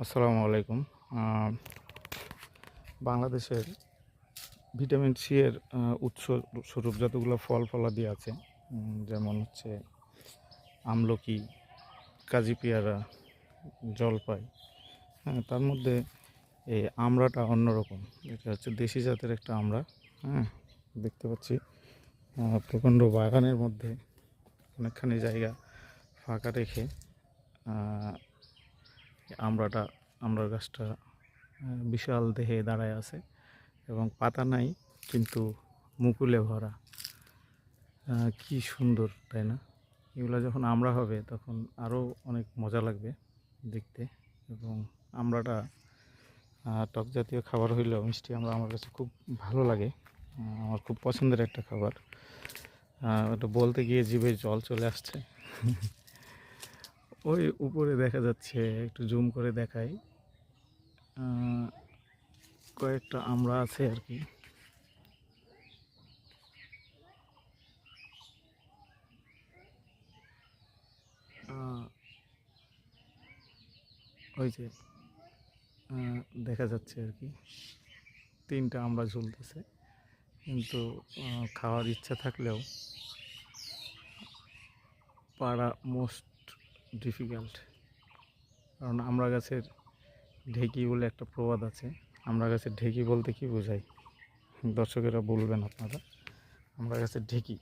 আসসালামু আলাইকুম। বাংলাদেশের ভিটামিন সি এর উৎস স্বরূপ যতগুলো ফল ফলাদি আছে, যেমন হচ্ছে আমলকি, কাজি পেয়ারা, জলপাই। হ্যাঁ, তার মধ্যে এই আমড়াটা অন্যরকম। এটা হচ্ছে দেশি জাতের একটা আমড়া। হ্যাঁ, দেখতে পাচ্ছি প্রকাণ্ড বাগানের মধ্যে অনেকখানি জায়গা ফাঁকা রেখে আমড়ার গাছটা বিশাল দেহে দাঁড়ায় আছে এবং পাতা নাই, কিন্তু মুকুলে ভরা। কি সুন্দর, তাই না? এগুলো যখন আমড়া হবে তখন আরও অনেক মজা লাগবে দেখতে। এবং আমড়াটা টক জাতীয় খাবার হইলেও মিষ্টি আমড়া আমার কাছে খুব ভালো লাগে। আমার খুব পছন্দের একটা খাবার। ওটা বলতে গিয়ে জিভে জল চলে আসছে। ওই উপরে দেখা যাচ্ছে, একটু জুম করে দেখাই, কয়েকটা আমড়া আছে আর কি। ওই যে দেখা যাচ্ছে আর কি, তিনটা আমড়া ঝুলতেছে, কিন্তু খাওয়ার ইচ্ছা থাকলেও পাড়া মোস্ট ডিফিকাল্ট। কারণ আমড়া গাছের ঢেকি বলে একটা প্রবাদ আছে। আমড়া গাছের ঢেকি বলতে কি বোঝায় দর্শকেরা বলবেন আপনারা। আমড়া গাছের ঢেকি